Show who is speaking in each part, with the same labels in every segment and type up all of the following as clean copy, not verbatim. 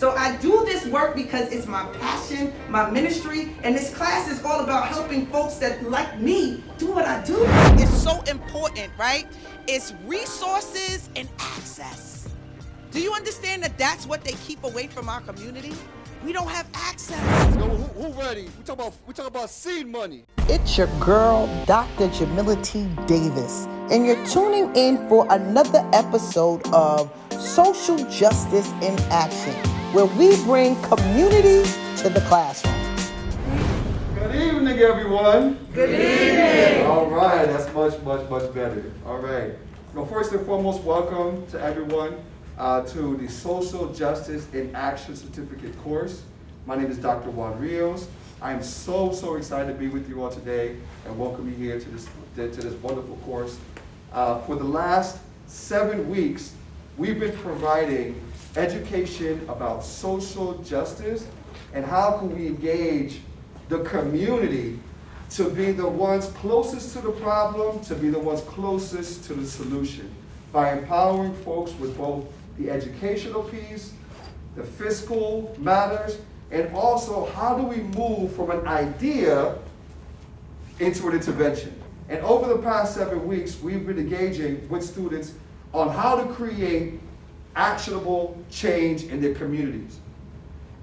Speaker 1: So I do this work because it's my passion, my ministry, and this class is all about helping folks that, like me, do what I do.
Speaker 2: It's so important, right? It's resources and access. Do you understand that that's what they keep away from our community? We don't have access.
Speaker 3: Yo, who ready? We talk about seed money.
Speaker 4: It's your girl, Dr. Jamila T. Davis, and you're tuning in for another episode of Social Justice in Action, where we bring community to the classroom.
Speaker 3: Good evening, everyone.
Speaker 1: Good evening.
Speaker 3: All right, that's much better. All right. Well, first and foremost, welcome to everyone to the Social Justice in Action Certificate course. My name is Dr. Juan Rios. I am so excited to be with you all today and welcome you here to this wonderful course. For the last 7 weeks, we've been providing education about social justice and how can we engage the community to be the ones closest to the problem, to be the ones closest to the solution, by empowering folks with both the educational piece, the fiscal matters, and also how do we move from an idea into an intervention. And over the past 7 weeks, we've been engaging with students on how to create actionable change in their communities.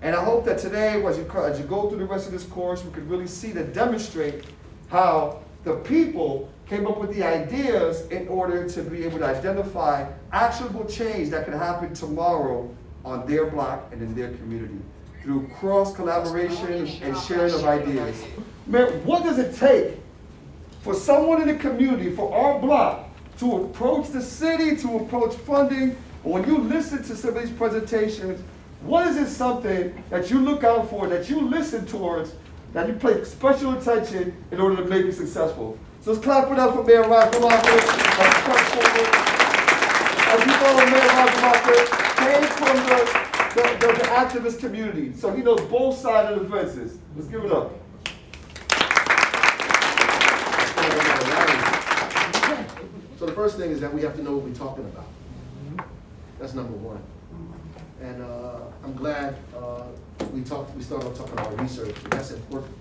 Speaker 3: And I hope that today, as you go through the rest of this course, we could really see to demonstrate how the people came up with the ideas in order to be able to identify actionable change that can happen tomorrow on their block and in their community through cross-collaboration and sharing of ideas. Man, what does it take for someone in the community, for our block, to approach the city, to approach funding? When you listen to some of these presentations, what is it something that you look out for, that you listen towards, that you pay special attention in order to make it successful? So let's clap it up for Mayor Roger Walker. As you know, Mayor Roger Walker came from the activist community, so he knows both sides of the fences. Let's give it up.
Speaker 5: So the first thing is that we have to know what we're talking about. That's number one. And I'm glad we started off talking about research, and that's important.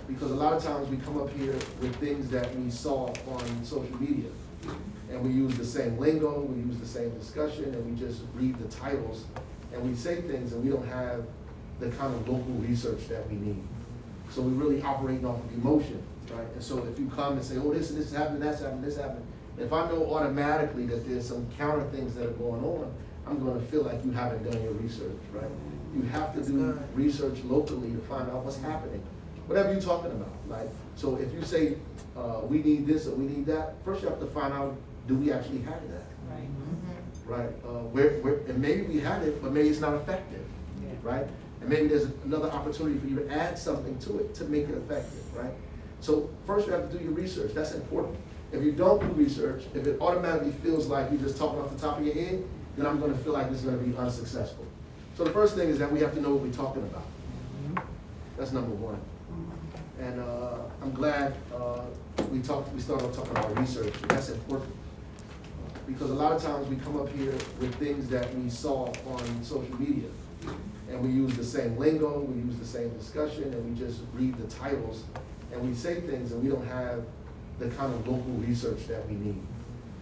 Speaker 5: Because a lot of times we come up here with things that we saw on social media, and we use the same lingo, we use the same discussion, and we just read the titles, and we say things, and we don't have the kind of local research that we need. So we're really operating off of emotion, right? And so if you come and say, oh, this and this is happening, that's happening, this happening, if I know automatically that there's some counter things that are going on, I'm going to feel like you haven't done your research, right? You have to do research locally to find out what's happening. Whatever you're talking about, like, so if you say we need this or we need that, first you have to find out, do we actually have that?
Speaker 1: Right.
Speaker 5: Right? Where, and maybe we had it, but maybe it's not effective, right? And maybe there's another opportunity for you to add something to it to make it effective, right? So first you have to do your research. That's important. If you don't do research, if it automatically feels like you're just talking off the top of your head, then I'm going to feel like this is going to be unsuccessful. So the first thing is that we have to know what we're talking about. That's number one. And I'm glad we started off talking about research, and that's important. Because a lot of times we come up here with things that we saw on social media, and we use the same lingo, we use the same discussion, and we just read the titles, and we say things, and we don't have the kind of local research that we need.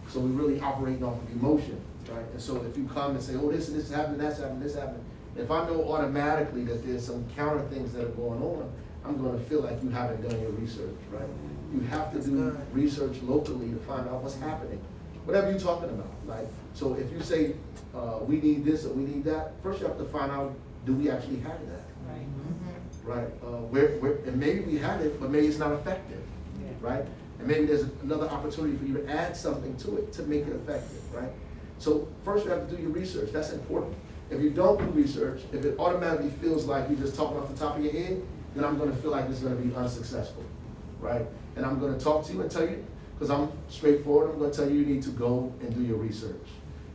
Speaker 5: So we're really operating off of emotion, right? And so if you come and say, oh, this and this is happening, that's happening, this happening, if I know automatically that there's some counter things that are going on, I'm going to feel like you haven't done your research, right? You have to do research locally to find out what's happening. Whatever you're talking about, like, so if you say we need this or we need that, first you have to find out, do we actually have that? Right? Where, and maybe we had it, but maybe it's not effective, right? And maybe there's another opportunity for you to add something to it to make it effective, right? So first you have to do your research. That's important. If you don't do research, if it automatically feels like you're just talking off the top of your head, then I'm going to feel like this is going to be unsuccessful, right? And I'm going to talk to you and tell you, because I'm straightforward, I'm going to tell you need to go and do your research.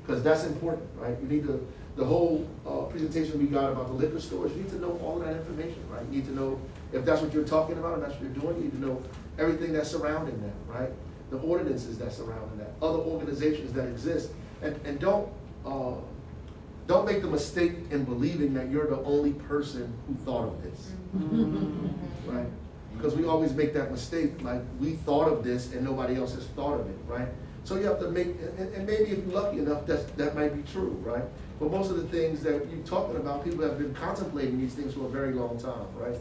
Speaker 5: Because that's important, right? You need to, the whole presentation we got about the liquor stores, you need to know all of that information, right? You need to know if that's what you're talking about and that's what you're doing, you need to know everything that's surrounding that, right? The ordinances that surround that, other organizations that exist. And don't don't make the mistake in believing that you're the only person who thought of this, right? Because we always make that mistake, like we thought of this and nobody else has thought of it, right? So you have to make, and maybe if you're lucky enough, that might be true, right? But most of the things that you're talking about, people have been contemplating these things for a very long time, right?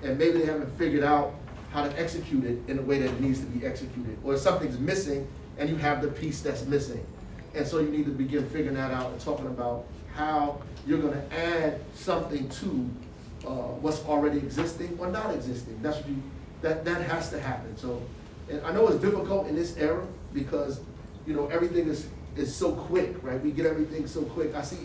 Speaker 5: And maybe they haven't figured out how to execute it in a way that it needs to be executed. Or something's missing and you have the piece that's missing. And so you need to begin figuring that out and talking about how you're gonna add something to what's already existing or not existing. That's what that has to happen. So, and I know it's difficult in this era because, you know, everything is so quick, right? We get everything so quick. I see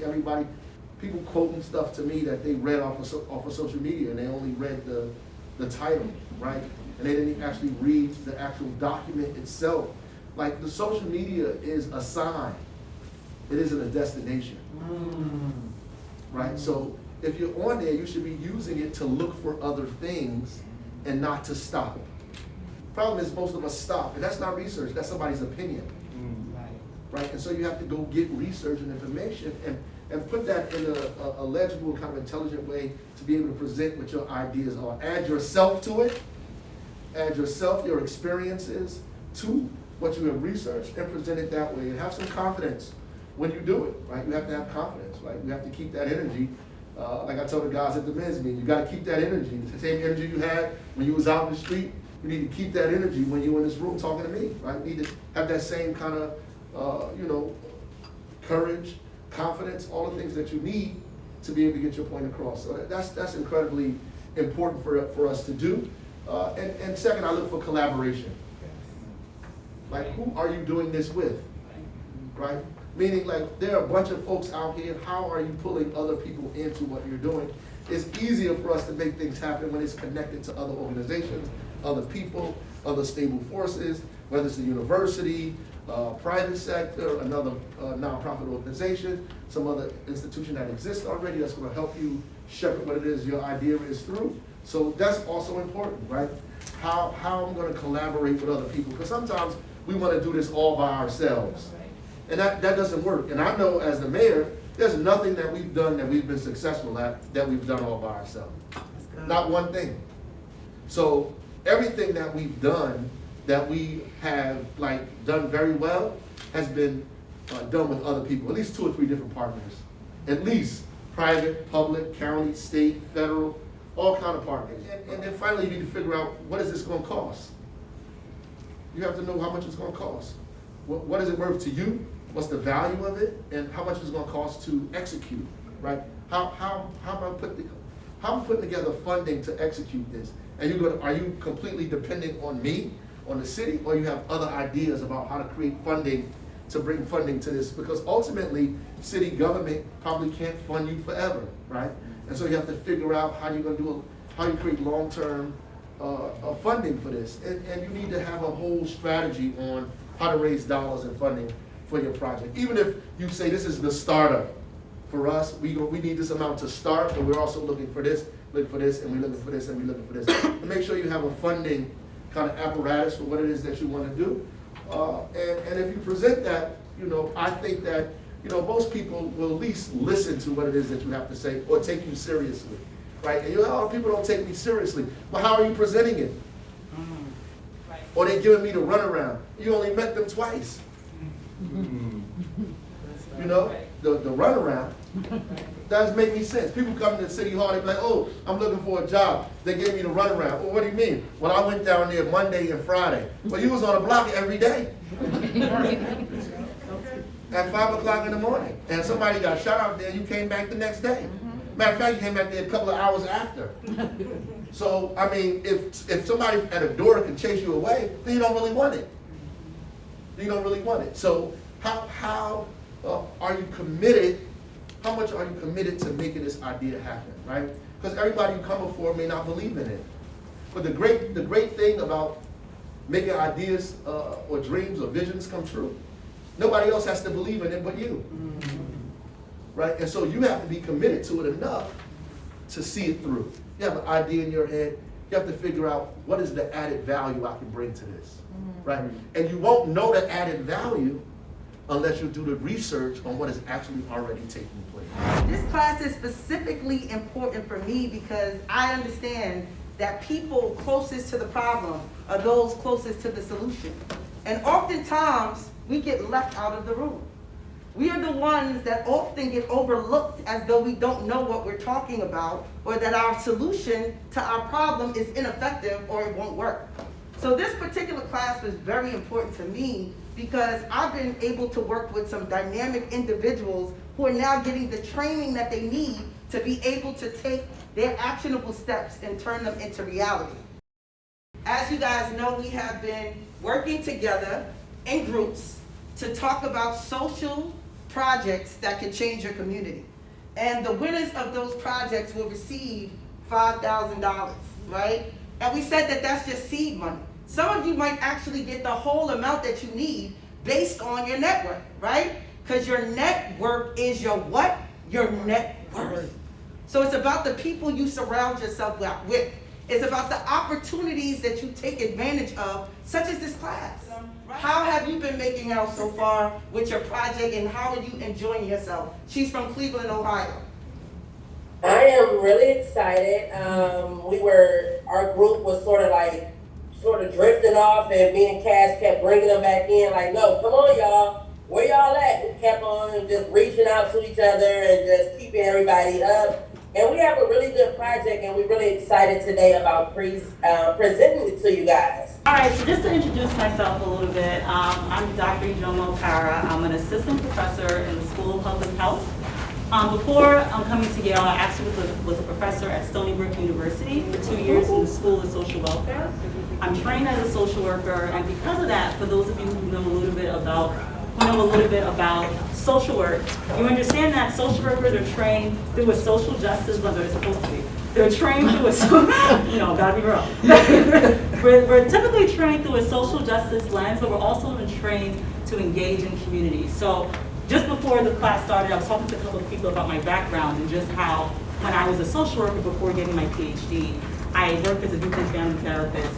Speaker 5: people quoting stuff to me that they read off of social media and they only read the title, right? And they didn't actually read the actual document itself. Like the social media is a sign. It isn't a destination, right? So if you're on there, you should be using it to look for other things and not to stop. Problem is most of us stop, and that's not research, that's somebody's opinion, right? And so you have to go get research and information and put that in a legible, kind of intelligent way to be able to present what your ideas are. Add yourself to it, add yourself, your experiences to what you have researched and present it that way, and have some confidence when you do it, right? You have to have confidence, right? You have to keep that energy. Like I told the guys at the men's meeting, you got to keep that energy. The same energy you had when you was out in the street, you need to keep that energy when you're in this room talking to me, right? You need to have that same kind of, courage, confidence, all the things that you need to be able to get your point across. So that's incredibly important for us to do. And second, I look for collaboration. Like, who are you doing this with, right? Meaning, like, there are a bunch of folks out here. How are you pulling other people into what you're doing? It's easier for us to make things happen when it's connected to other organizations, other people, other stable forces, whether it's a university, private sector, another nonprofit organization, some other institution that exists already that's going to help you shepherd what it is your idea is through. So that's also important, right? How I'm going to collaborate with other people, because sometimes we want to do this all by ourselves. And that doesn't work. And I know as the mayor, there's nothing that we've done that we've been successful at that we've done all by ourselves. Not one thing. So everything that we've done that we have done very well has been done with other people, at least 2 or 3 different partners. At least private, public, county, state, federal, all kind of partners. And then finally you need to figure out, what is this going to cost? You have to know how much it's going to cost. What is it worth to you? What's the value of it? And how much is it going to cost to execute, right? How am I putting together funding to execute this? And are you completely dependent on me, on the city, or you have other ideas about how to create funding to bring funding to this? Because ultimately, city government probably can't fund you forever, right? And so you have to figure out how you're going to do how you create long-term funding for this. And you need to have a whole strategy on how to raise dollars and funding for your project. Even if you say this is the startup, for us, we need this amount to start, but we're also looking for this, and we're looking for this, and we're looking for this. And make sure you have a funding kind of apparatus for what it is that you want to do. And if you present that, I think that, most people will at least listen to what it is that you have to say or take you seriously, right? And people don't take me seriously. But how are you presenting it?
Speaker 6: Right.
Speaker 5: Or they giving me the runaround. You only met them twice. The runaround doesn't make any sense. People come to City Hall, they be like, oh, I'm looking for a job. They gave me the runaround. Well, what do you mean? Well, I went down there Monday and Friday. Well, you was on the block every day. At 5 o'clock in the morning. And somebody got shot out there, you came back the next day. Matter of fact, you came back there a couple of hours after. So, I mean, if somebody at a door can chase you away, then you don't really want it. You don't really want it. So how are you committed? How much are you committed to making this idea happen, right? Because everybody you come before may not believe in it. But the great thing about making ideas or dreams or visions come true, nobody else has to believe in it but you, right? And so you have to be committed to it enough to see it through. You have an idea in your head. You have to figure out, what is the added value I can bring to this, right? And you won't know the added value unless you do the research on what is actually already taking place.
Speaker 1: This class is specifically important for me because I understand that people closest to the problem are those closest to the solution. And oftentimes, we get left out of the room. We are the ones that often get overlooked as though we don't know what we're talking about, or that our solution to our problem is ineffective or it won't work. So this particular class was very important to me because I've been able to work with some dynamic individuals who are now getting the training that they need to be able to take their actionable steps and turn them into reality. As you guys know, we have been working together in groups to talk about social projects that can change your community. And the winners of those projects will receive $5,000, right? And we said that that's just seed money. Some of you might actually get the whole amount that you need based on your network, right? Because your network is your what? Your net worth. So it's about the people you surround yourself with. It's about the opportunities that you take advantage of, such as this class. How have you been making out so far with your project, and how are you enjoying yourself? She's from Cleveland, Ohio.
Speaker 7: I am really excited. Our group was sort of drifting off, and me and Cass kept bringing them back in, like, no, come on, y'all. Where y'all at? We kept on just reaching out to each other and just keeping everybody up. And we have a really good project, and we're really excited today about presenting it to you guys.
Speaker 6: All right, so just to introduce myself a little bit, I'm Dr. Ijomo Para. I'm an assistant professor in the School of Public Health. Before coming to Yale, I actually was a professor at Stony Brook University for 2 years in the School of Social Welfare. I'm trained as a social worker, and because of that, for those of you who know a little bit about social work, you understand that social workers are trained through a social justice lens, or they're supposed to be. They're trained through gotta be real. we're typically trained through a social justice lens, but we're also trained to engage in communities. So just before the class started, I was talking to a couple of people about my background and just how, when I was a social worker before getting my PhD, I worked as a youth and family therapist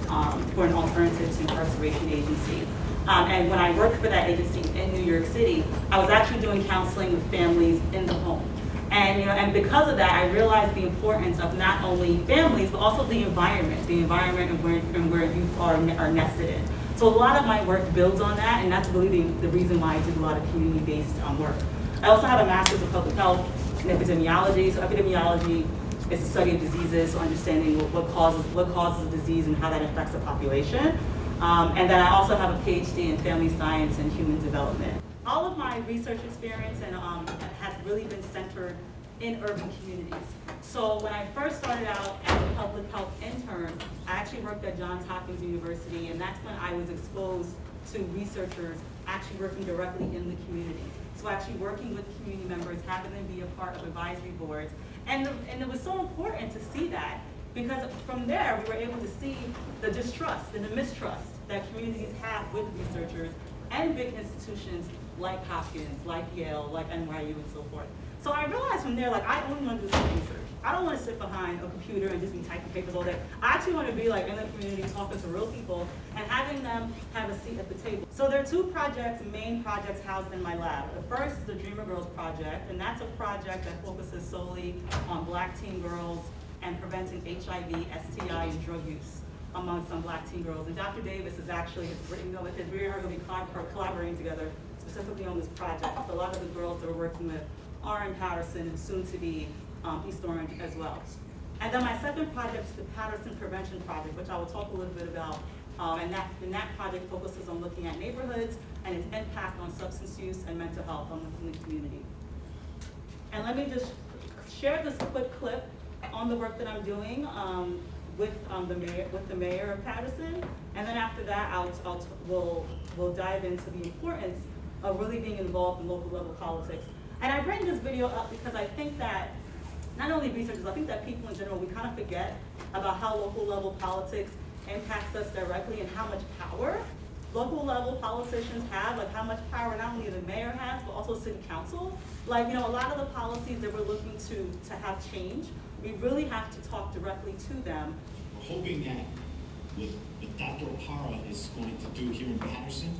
Speaker 6: for an alternative to incarceration agency. And when I worked for that agency in New York City, I was actually doing counseling with families in the home. And because of that, I realized the importance of not only families, but also the environment and where youth are nested in. So a lot of my work builds on that, and that's really the reason why I do a lot of community-based work. I also have a master's of public health in epidemiology. So epidemiology is the study of diseases, so understanding what causes a disease and how that affects the population. And then I also have a PhD in family science and human development. All of my research experience has really been centered in urban communities. So when I first started out as a public health intern, I actually worked at Johns Hopkins University, and that's when I was exposed to researchers actually working directly in the community. So actually working with community members, having them be a part of advisory boards. And it was so important to see that, because from there we were able to see the distrust and the mistrust that communities have with researchers and big institutions like Hopkins, like Yale, like NYU, and so forth. So I realized from there, I only want to do some research. I don't want to sit behind a computer and just be typing papers all day. I actually want to be in the community, talking to real people and having them have a seat at the table. So there are two main projects housed in my lab. The first is the Dreamer Girls Project, and that's a project that focuses solely on Black teen girls and preventing HIV, STI, and drug use among some Black teen girls. And Dr. Davis is actually, we are going to be collaborating together specifically on this project. A lot of the girls that we're working with are in Patterson and soon to be East Orange as well. And then my second project is the Patterson Prevention Project, which I will talk a little bit about. And that project focuses on looking at neighborhoods and its impact on substance use and mental health within the community. And let me just share this quick clip on the work that I'm doing with the mayor of Patterson, and then after that, we'll dive into the importance of really being involved in local level politics. And I bring this video up because I think that not only researchers, I think that people in general, we kind of forget about how local level politics impacts us directly and how much power local level politicians have, how much power not only the mayor has, but also city council. A lot of the policies that we're looking to have change, we really have to talk directly to them.
Speaker 8: We're hoping that what Dr. O'Hara is going to do here in Patterson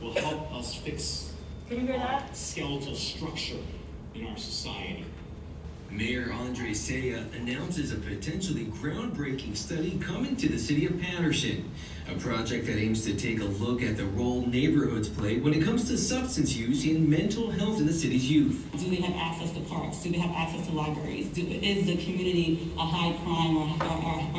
Speaker 8: will help us fix
Speaker 6: Can you hear that?
Speaker 8: skeletal structure in our society.
Speaker 9: Mayor Andre Saya announces a potentially groundbreaking study coming to the city of Patterson, a project that aims to take a look at the role neighborhoods play when it comes to substance use and mental health in the city's youth.
Speaker 6: Do they have access to parks? Do they have access to libraries? Is the community a high crime or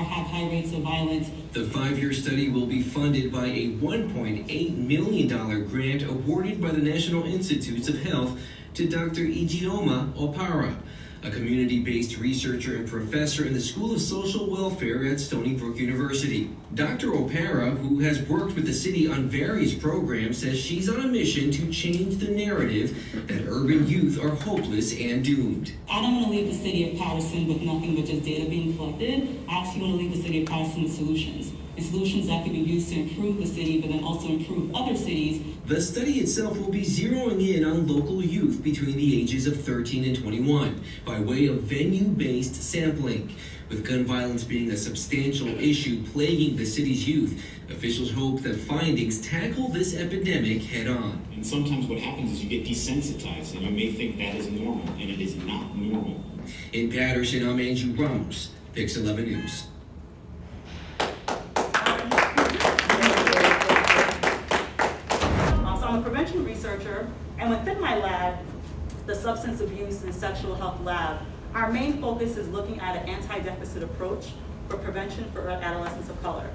Speaker 6: have high rates of violence?
Speaker 9: The 5-year study will be funded by a $1.8 million grant awarded by the National Institutes of Health to Dr. Ijeoma Opara, a community-based researcher and professor in the School of Social Welfare at Stony Brook University. Dr. Opara, who has worked with the city on various programs, says she's on a mission to change the narrative that urban youth are hopeless and doomed.
Speaker 6: I don't want to leave the city of Patterson with nothing but just data being collected. I actually want to leave the city of Patterson with solutions. And solutions that can be used to improve the city, but then also improve other cities.
Speaker 9: The study itself will be zeroing in on local youth between the ages of 13 and 21 by way of venue-based sampling. With gun violence being a substantial issue plaguing the city's youth, officials hope that findings tackle this epidemic head-on.
Speaker 8: And sometimes what happens is you get desensitized and you may think that is normal, and it is not normal.
Speaker 9: In Patterson, I'm Andrew Ramos, Pix 11 News.
Speaker 6: I'm a prevention researcher, and within my lab, the substance abuse and sexual health lab, our main focus is looking at an anti-deficit approach for prevention for adolescents of color.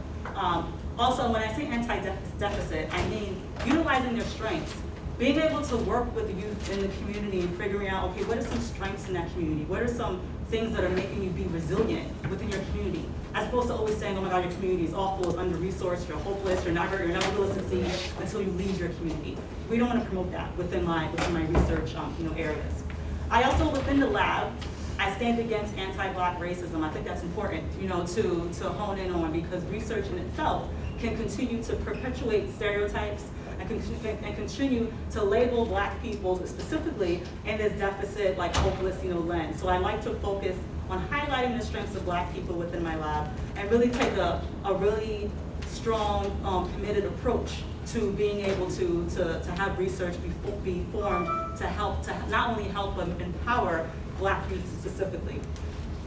Speaker 6: Also, when I say anti-deficit, I mean utilizing their strengths, being able to work with the youth in the community and figuring out, okay, what are some strengths in that community? What are some things that are making you be resilient within your community? As opposed to always saying, oh my God, your community is awful, it's under-resourced, you're hopeless, you're never going to succeed until you leave your community. We don't want to promote that within my research areas. I also, within the lab, I stand against anti-Black racism. I think that's important, to hone in on, because research in itself can continue to perpetuate stereotypes and continue to label Black people specifically in this deficit, like hopeless, lens. So I like to focus on highlighting the strengths of Black people within my lab and really take a really strong, committed approach to being able to have research be formed to not only help but empower Black youth specifically.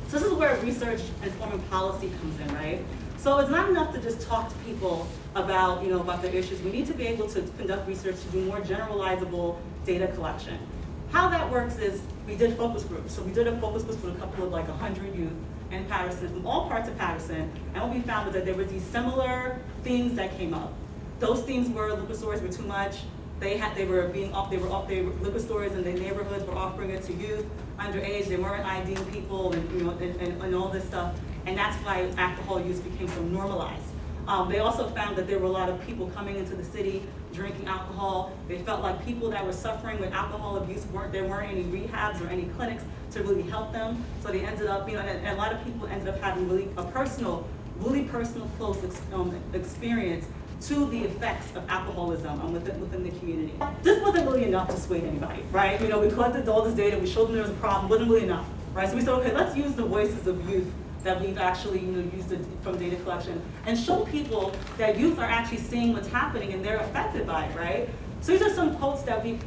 Speaker 6: So this is where research informing policy comes in, right? So it's not enough to just talk to people about, about their issues. We need to be able to conduct research to do more generalizable data collection. How that works is we did focus groups. So we did a focus group with a couple of 100 youth in Patterson from all parts of Patterson. And what we found was that there were these similar themes that came up. Those themes were liquor stores were too much. Liquor stores in the neighborhoods were offering it to youth, underage. They weren't IDing people and all this stuff. And that's why alcohol use became so normalized. They also found that there were a lot of people coming into the city drinking alcohol. They felt like people that were suffering with alcohol abuse there weren't any rehabs or any clinics to really help them. So they ended up, and a lot of people ended up having really personal, close experience to the effects of alcoholism within the community. This wasn't really enough to sway anybody, right? We collected all this data, we showed them there was a problem, wasn't really enough, right? So we said, okay, let's use the voices of youth that we've actually used from data collection and show people that youth are actually seeing what's happening and they're affected by it, right? So these are some quotes that we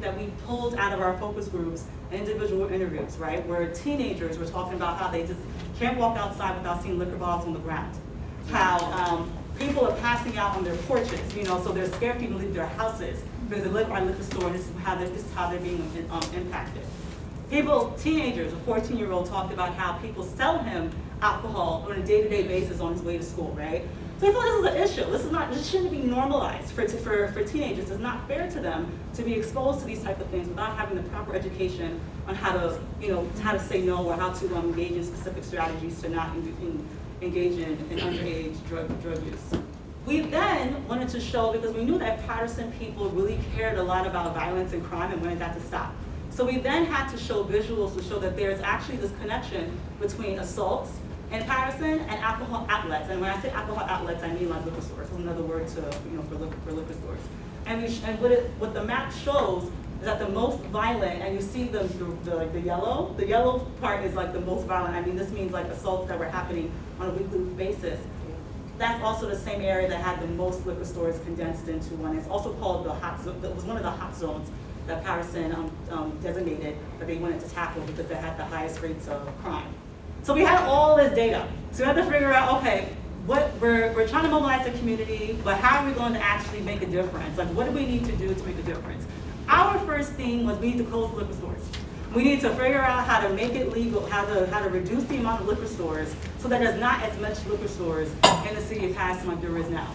Speaker 6: pulled out of our focus groups and individual interviews, right? Where teenagers were talking about how they just can't walk outside without seeing liquor bottles on the ground. How people are passing out on their porches, so they're scared people leave their houses because they live by a liquor store and this is how they're being impacted. Teenagers, a 14-year-old talked about how people sell him alcohol on a day-to-day basis on his way to school, right? So I feel like this is an issue. This shouldn't be normalized for teenagers. It's not fair to them to be exposed to these type of things without having the proper education on how to say no or how to engage in specific strategies to not engage in underage drug use. We then wanted to show, because we knew that Patterson people really cared a lot about violence and crime and wanted that to stop. So we then had to show visuals to show that there's actually this connection between assaults in Patterson and alcohol outlets. And when I say alcohol outlets, I mean like liquor stores. It's another word for liquor stores. And what the map shows is that the most violent, and you see the yellow part is like the most violent. I mean, this means like assaults that were happening on a weekly basis. That's also the same area that had the most liquor stores condensed into one. It's also called the hot zone. It was one of the hot zones that Patterson designated that they wanted to tackle because they had the highest rates of crime. So we had all this data. So we had to figure out, okay, what we're trying to mobilize the community, but how are we going to actually make a difference? Like, what do we need to do to make a difference? Our first thing was we need to close liquor stores. We need to figure out how to make it legal, how to reduce the amount of liquor stores so that there's not as much liquor stores in the city of Patterson like there is now.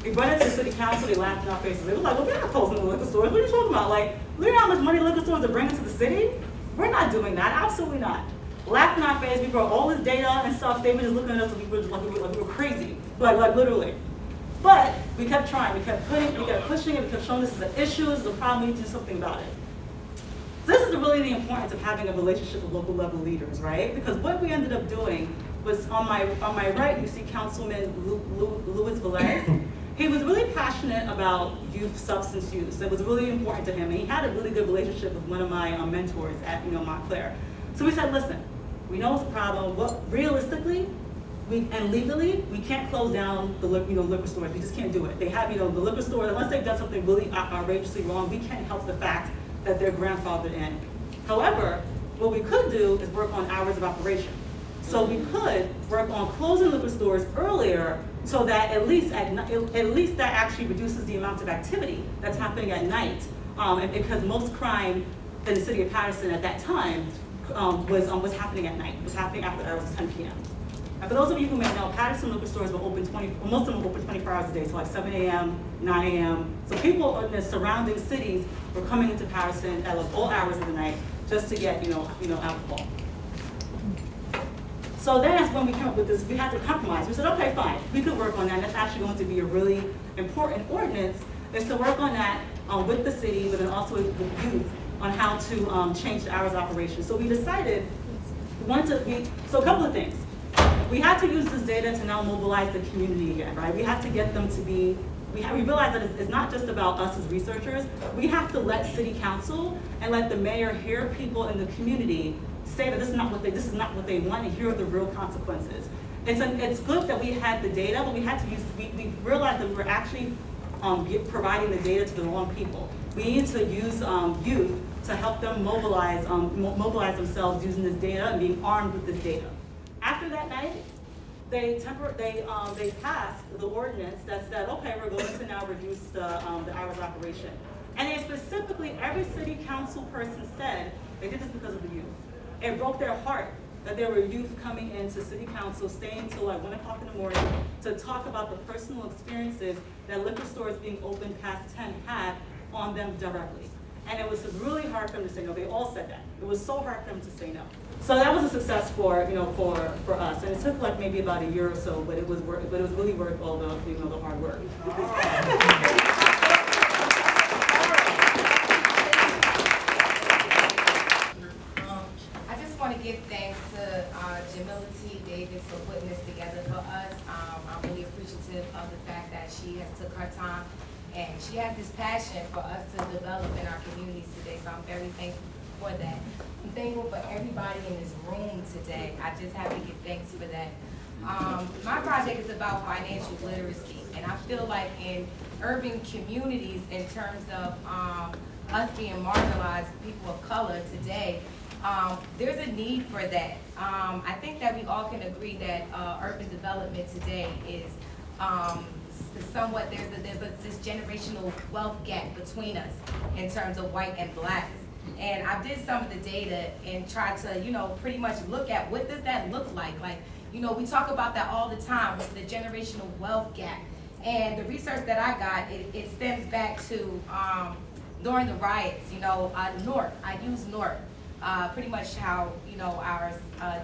Speaker 6: We brought it to city council, they laughed in our faces. They were like, well, we're not closing the liquor stores. What are you talking about? Like, look at how much money liquor stores are bringing to the city. We're not doing that, absolutely not. Laughed in our face, we brought all this data and stuff. They were just looking at us and we were crazy, like literally. But we kept trying, we kept pushing it, we kept showing this is an issue, this is a problem, we need to do something about it. So this is really the importance of having a relationship with local level leaders, right? Because what we ended up doing was on my right, you see Councilman Luis Velez. He was really passionate about youth substance use. It was really important to him, and he had a really good relationship with one of my mentors at Montclair. So we said, listen, we know it's a problem. What realistically, and legally, we can't close down the liquor stores. We just can't do it. They have the liquor store. Unless they've done something really outrageously wrong, we can't help the fact that they're grandfathered in. However, what we could do is work on hours of operation. So we could work on closing liquor stores earlier, so that at least that actually reduces the amount of activity that's happening at night. And because most crime in the city of Patterson at that time was happening at night. It was happening after the hours of 10 p.m. And for those of you who may know, Patterson liquor stores were open most of them were open 24 hours a day, so like 7 a.m., 9 a.m. So people in the surrounding cities were coming into Patterson at like all hours of the night just to get alcohol. So that's when we came up with this. We had to compromise. We said, okay, fine, we could work on that. That's actually going to be a really important ordinance, is to work on that with the city, but then also with youth on how to change the hours of operation. So we decided so a couple of things. We had to use this data to now mobilize the community again, right? We have to get them to be, we realize that it's not just about us as researchers. We have to let city council and let the mayor hear people in the community say that this is not what they want, and here are the real consequences. It's good that we had the data, but we we realized that we were actually providing the data to the wrong people. We need to use youth to help them mobilize themselves using this data and being armed with this data. After that night, they passed the ordinance that said, okay, we're going to now reduce the hours of operation. And they specifically, every city council person said they did this because of the youth. It broke their heart that there were youth coming into city council, staying till like 1 o'clock in the morning to talk about the personal experiences that liquor stores being open past 10 had on them directly. And it was really hard for them to say no. They all said that. It was so hard for them to say no. So that was a success for us. And it took like maybe about a year or so, but it was really worth all the the hard work.
Speaker 10: I just want to give thanks to Jamila Davis for putting this together for us. I'm really appreciative of the fact that she has took her time and she has this passion for us to develop in our communities today. So I'm very thankful for that. I'm thankful for everybody in this room today. I just have to give thanks for that. My project is about financial literacy, and I feel like in urban communities, in terms of us being marginalized, people of color today, there's a need for that. I think that we all can agree that urban development today is somewhat, there's this generational wealth gap between us in terms of white and blacks. And I did some of the data and tried to, pretty much look at what does that look like. Like, we talk about that all the time with the generational wealth gap. And the research that I got, it stems back to during the riots, Newark. I use Newark. Pretty much how, our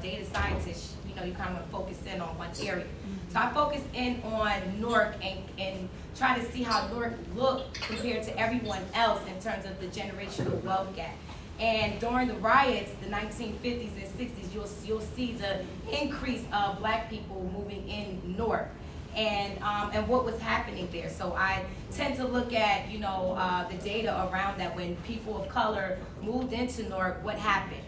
Speaker 10: data scientists, you kind of focus in on one area. So I focused in on Newark and trying to see how Newark looked compared to everyone else in terms of the generational wealth gap. And during the riots, the 1950s and 60s, you'll see the increase of black people moving in Newark and what was happening there. So I tend to look at, the data around that. When people of color moved into Newark, what happened?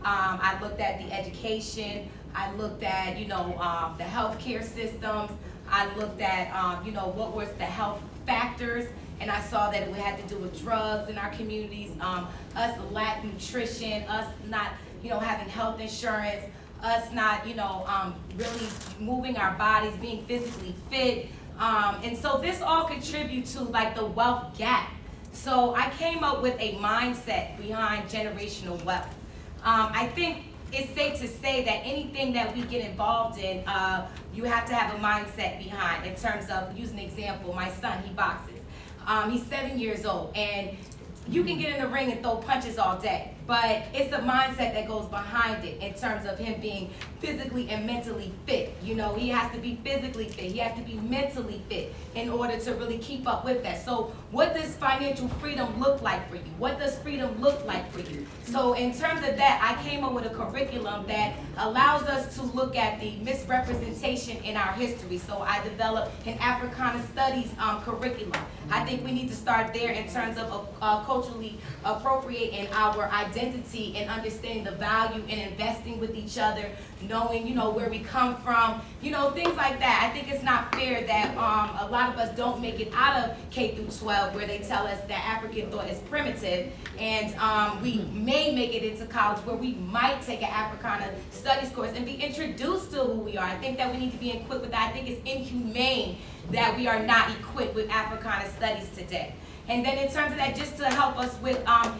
Speaker 10: I looked at the education. I looked at, the healthcare systems. I looked at, what was the health factors and I saw that it had to do with drugs in our communities, us lack nutrition, us not, having health insurance, us not, really moving our bodies, being physically fit. And so this all contributes to like the wealth gap. So I came up with a mindset behind generational wealth. I think it's safe to say that anything that we get involved in, you have to have a mindset behind. In terms of, use an example, my son, he boxes. He's 7 years old, and you can get in the ring and throw punches all day, but it's the mindset that goes behind it in terms of him being physically and mentally fit. He has to be physically fit, he has to be mentally fit in order to really keep up with that. So what does financial freedom look like for you? What does freedom look like for you? So in terms of that, I came up with a curriculum that allows us to look at the misrepresentation in our history. So I developed an Africana Studies curriculum. I think we need to start there in terms of culturally appropriating our identity and understanding the value in investing with each other, knowing, where we come from, things like that. I think it's not fair that a lot of us don't make it out of K through 12, where they tell us that African thought is primitive, and we may make it into college where we might take an Africana Studies course and be introduced to who we are. I think that we need to be equipped with that. I think it's inhumane that we are not equipped with Africana Studies today. And then in terms of that, just to help us with, our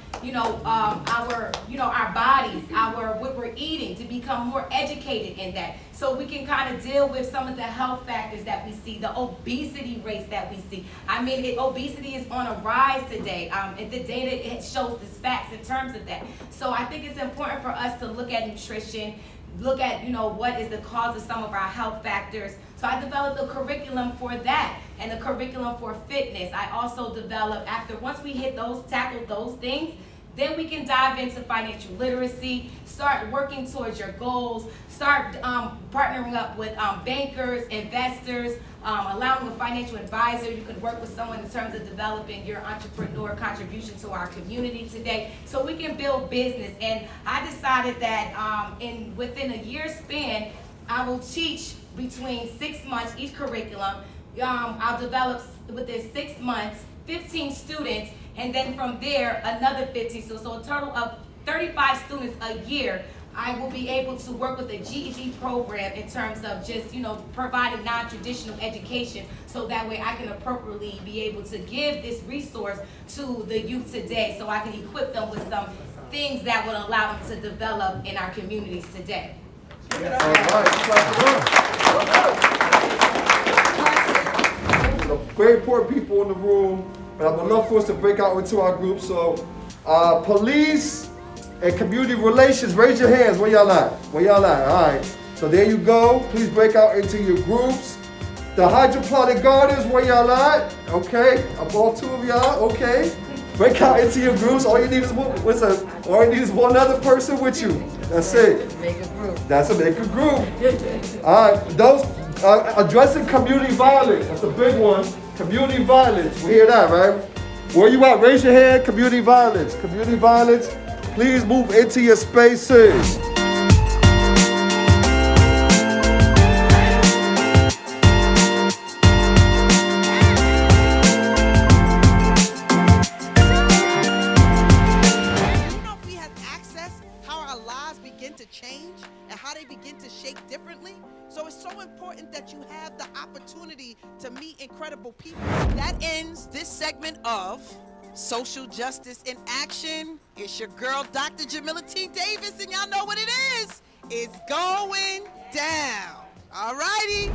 Speaker 10: bodies, what we're eating, to become more educated in that, so we can kind of deal with some of the health factors that we see, the obesity rates that we see. I mean, obesity is on a rise today, and the data it shows the facts in terms of that. So I think it's important for us to look at nutrition, look at, what is the cause of some of our health factors. So I developed a curriculum for that and a curriculum for fitness. I also developed, once we tackle those things, then we can dive into financial literacy, start working towards your goals, start partnering up with bankers, investors, allowing a financial advisor. You can work with someone in terms of developing your entrepreneur contribution to our community today, so we can build business. And I decided that within a year span, I will teach between 6 months each curriculum. I'll develop within 6 months 15 students, and then from there another 15. So a total of 35 students a year. I will be able to work with a GED program in terms of just, providing non-traditional education, so that way I can appropriately be able to give this resource to the youth today, so I can equip them with some things that would allow them to develop in our communities today.
Speaker 3: All right. Very important people in the room, but I would love for us to break out into our groups. So, police and community relations, raise your hands. Where y'all at? All right. So there you go. Please break out into your groups. The hydroponic gardens, where y'all at? Okay. All 2 of y'all. Okay. Break out into your groups. All you need is one other person with you. That's it.
Speaker 11: Make a group.
Speaker 3: That's a make a group. All right. Those addressing community violence. That's a big one. Community violence. We hear that, right? Where you at? Raise your hand. Community violence. Community violence. Please move into your spaces.
Speaker 2: Change and how they begin to shape differently. So it's so important that you have the opportunity to meet incredible people. That ends this segment of Social Justice in Action. It's your girl, Dr. Jamila T. Davis, and y'all know what it is. It's going down. All righty.